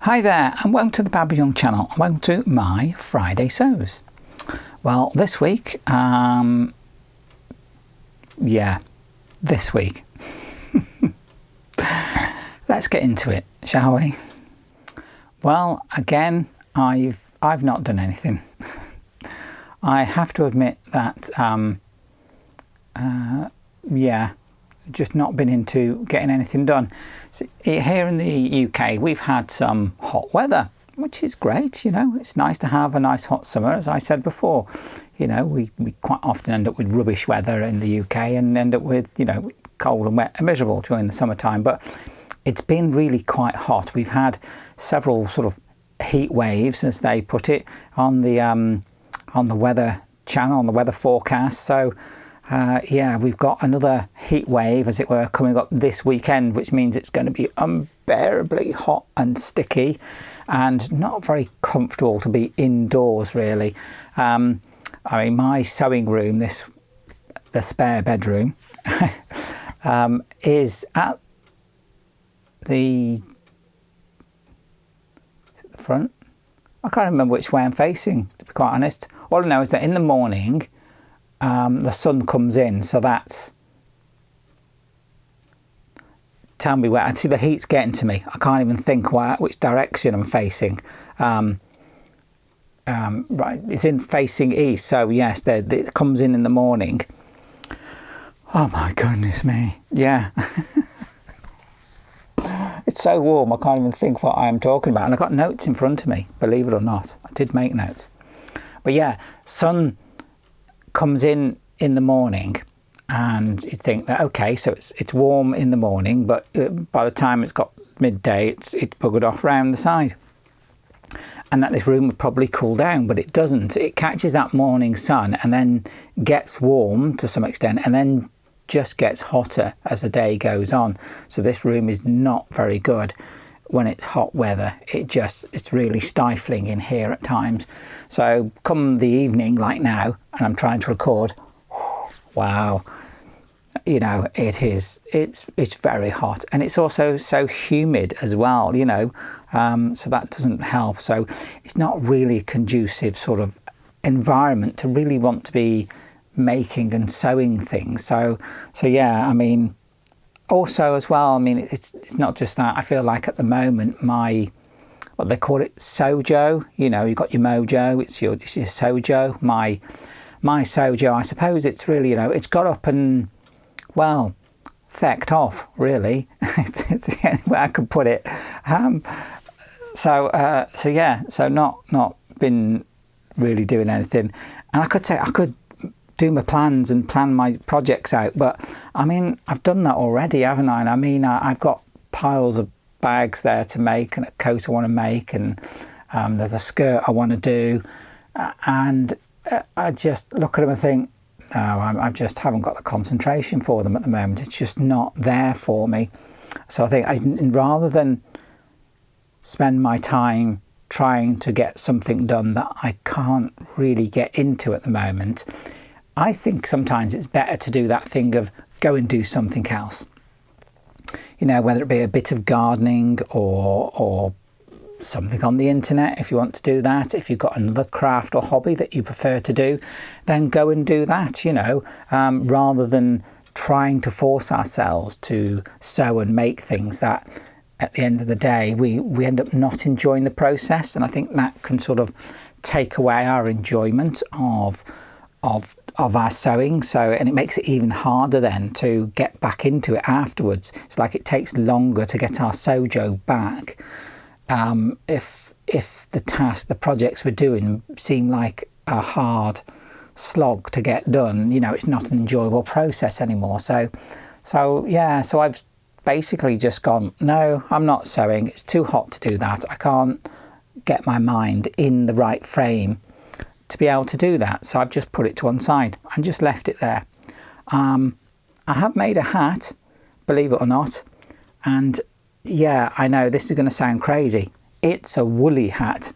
Hi there and welcome to the Baba Young channel. Welcome to my Friday Sews. Well, this week, this week. Let's get into it, shall we? Well, again, I've not done anything. I have to admit that, just not been into getting anything done. So here in the UK, we've had some hot weather, which is great. You know, it's nice to have a nice hot summer. As I said before, you know, we quite often end up with rubbish weather in the UK and end up with, you know, cold and wet and miserable during the summertime. But it's been really quite hot. We've had several sort of heat waves, as they put it, on the weather channel, on the weather forecast. So we've got another heat wave, as it were, coming up this weekend, which means it's going to be unbearably hot and sticky and not very comfortable to be indoors, really. I mean, my sewing room, the spare bedroom, is at the front. I can't remember which way I'm facing, to be quite honest. All I know is that in the morning, the sun comes in, so that's, tell me where, I see the heat's getting to me. I can't even think which direction I'm facing. Right, it's in facing east, so yes, it comes in the morning. Oh my goodness me, yeah. It's so warm, I can't even think what I'm talking about. And I've got notes in front of me, believe it or not. I did make notes. But yeah, sun comes in the morning, and you think that, okay, so it's warm in the morning, but by the time it's got midday, it's buggered off around the side. And that this room would probably cool down, but it doesn't. It catches that morning sun and then gets warm to some extent, and then just gets hotter as the day goes on. So this room is not very good when it's hot weather. It's really stifling in here at times. So come the evening, like now, and I'm trying to record, wow, you know, it's very hot, and it's also so humid as well, you know, so that doesn't help. So it's not really a conducive sort of environment to really want to be making and sewing things. So yeah, I mean, also as well, I mean, it's not just that. I feel like at the moment, what they call it, sojo, you know, you've got your mojo, it's your sojo. My sojo, I suppose it's really, you know, it's got up and, well, fecked off, really. It's the only way I could put it. So not been really doing anything. And I could say I could do my plans and plan my projects out, but I mean, I've done that already, haven't I? And I mean, I've got piles of bags there to make, and a coat I want to make, and there's a skirt I want to do, and I just look at them and think, no, I just haven't got the concentration for them at the moment. It's just not there for me. So I think rather than spend my time trying to get something done that I can't really get into at the moment, I think sometimes it's better to do that thing of go and do something else. You know, whether it be a bit of gardening or something on the internet, if you want to do that. If you've got another craft or hobby that you prefer to do, then go and do that, you know, rather than trying to force ourselves to sew and make things that at the end of the day, we end up not enjoying the process. And I think that can sort of take away our enjoyment of our sewing. So, and it makes it even harder then to get back into it afterwards. It's like it takes longer to get our sojo back if the projects we're doing seem like a hard slog to get done. You know, it's not an enjoyable process anymore. So I've basically just gone, no, I'm not sewing. It's too hot to do that. I can't get my mind in the right frame to be able to do that. So I've just put it to one side and just left it there. I have made a hat, believe it or not. And yeah, I know this is going to sound crazy. It's a woolly hat.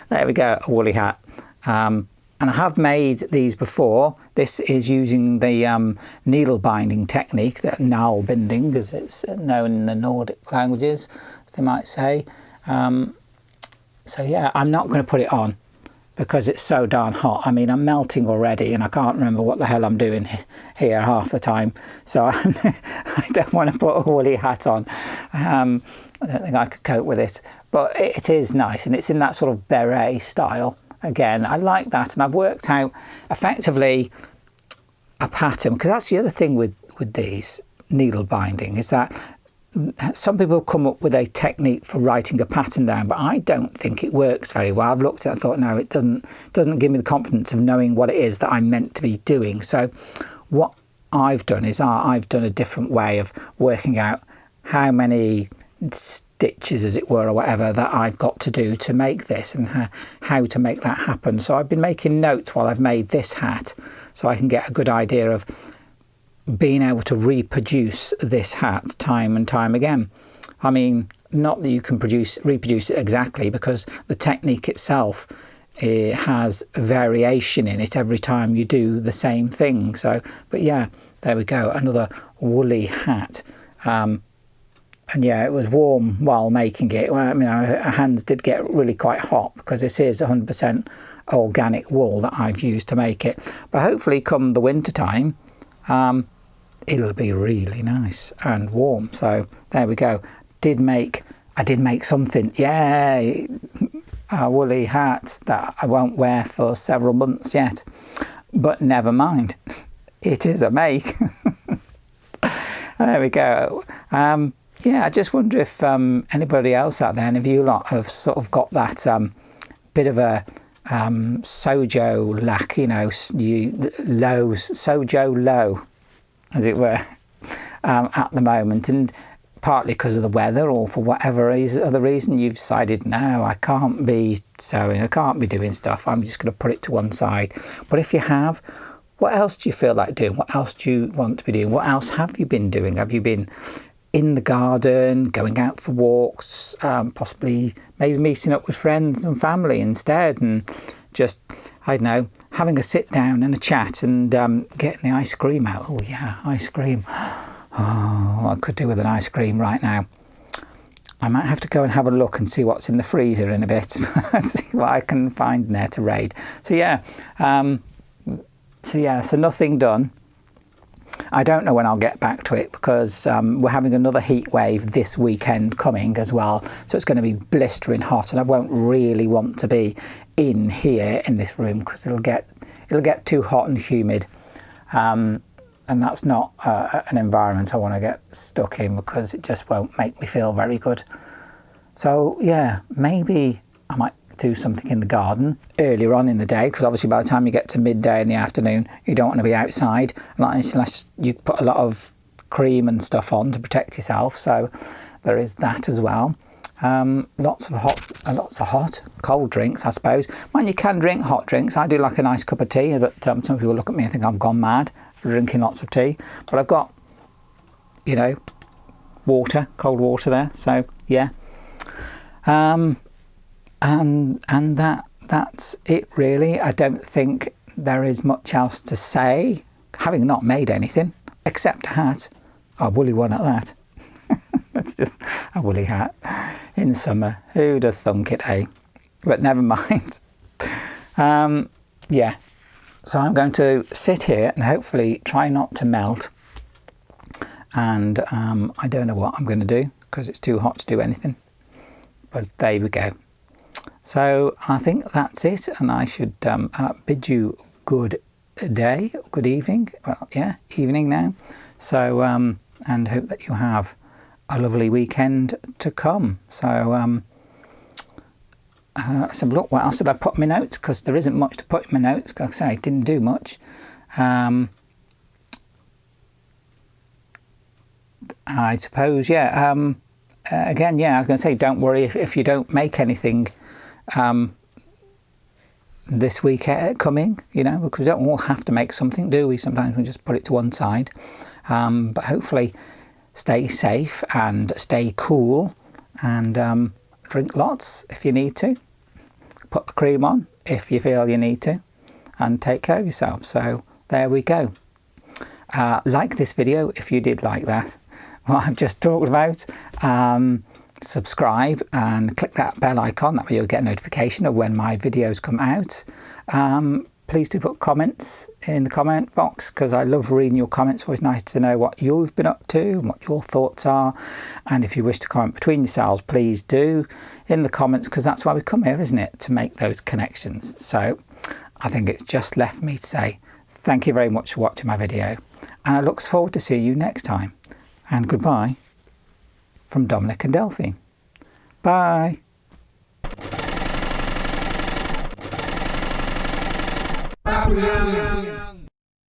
There we go, a woolly hat. And I have made these before. This is using the needle binding technique, that nalbinding as it's known in the Nordic languages, they might say. So yeah, I'm not going to put it on because it's so darn hot. I mean, I'm melting already and I can't remember what the hell I'm doing here half the time. So I don't want to put a woolly hat on. I don't think I could cope with it. But it is nice, and it's in that sort of beret style. Again, I like that, and I've worked out effectively a pattern, because that's the other thing with these needle binding, is that some people come up with a technique for writing a pattern down, but I don't think it works very well. I've looked at it and thought, no, it doesn't give me the confidence of knowing what it is that I'm meant to be doing. So what I've done is I've done a different way of working out how many stitches, as it were, or whatever, that I've got to do to make this, and how to make that happen. So I've been making notes while I've made this hat, so I can get a good idea of being able to reproduce this hat time and time again. I mean, not that you can reproduce it exactly, because the technique itself, it has variation in it every time you do the same thing. So, but yeah, there we go, another woolly hat. And yeah, it was warm while making it. Well, I mean, our hands did get really quite hot, because this is 100% organic wool that I've used to make it. But hopefully come the winter time, it'll be really nice and warm. So there we go. I did make something. Yay! A woolly hat that I won't wear for several months yet. But never mind. It is a make. There we go. Yeah, I just wonder if anybody else out there, any of you lot, have sort of got that bit of a sojo lack, you know, sojo low, as it were, at the moment, and partly because of the weather, or for whatever other reason, you've decided, no, I can't be sewing, I can't be doing stuff, I'm just going to put it to one side. But if you have, what else do you feel like doing? What else do you want to be doing? What else have you been doing? Have you been in the garden, going out for walks, possibly maybe meeting up with friends and family instead, and just, I don't know, having a sit down and a chat, and getting the ice cream out? Oh yeah, ice cream. Oh, I could do with an ice cream right now. I might have to go and have a look and see what's in the freezer in a bit, see what I can find in there to raid. So yeah, so nothing done. I don't know when I'll get back to it, because we're having another heat wave this weekend coming as well, so it's going to be blistering hot, and I won't really want to be in here in this room, because it'll get too hot and humid, and that's not an environment I want to get stuck in, because it just won't make me feel very good. So yeah, maybe I might do something in the garden earlier on in the day, because obviously by the time you get to midday in the afternoon, you don't want to be outside unless you put a lot of cream and stuff on to protect yourself. So there is that as well. Lots of hot, cold drinks, I suppose. Mind, you can drink hot drinks. I do like a nice cup of tea, but some people look at me and think I've gone mad for drinking lots of tea. But I've got, you know, water, cold water there. So yeah. And that's it really. I don't think there is much else to say, having not made anything except a hat, a woolly one at that. That's just a woolly hat in summer. Who'd have thunk it, eh? But never mind. Yeah, so I'm going to sit here and hopefully try not to melt. And I don't know what I'm going to do, because it's too hot to do anything. But there we go. So I think that's it, and I should bid you good day, good evening. Well, yeah, evening now. So, and hope that you have a lovely weekend to come. So, let's have a look. What else did I put in my notes? Because there isn't much to put in my notes. Like I say, I didn't do much. I suppose, yeah. Again, yeah, I was going to say, don't worry if you don't make anything this week coming, you know, because we don't all have to make something, do we? Sometimes we just put it to one side. But hopefully stay safe and stay cool, and drink lots if you need to. Put the cream on if you feel you need to, and take care of yourself. So there we go. Like this video if you did like that, what I've just talked about. Subscribe and click that bell icon, that way you'll get a notification of when my videos come out. Please do put comments in the comment box, because I love reading your comments. It's always nice to know what you've been up to and what your thoughts are. And if you wish to comment between yourselves, please do in the comments, because that's why we come here, isn't it? To make those connections. So I think it's just left me to say thank you very much for watching my video, and I look forward to seeing you next time. And goodbye from Dominic and Delphine. Bye. Bye.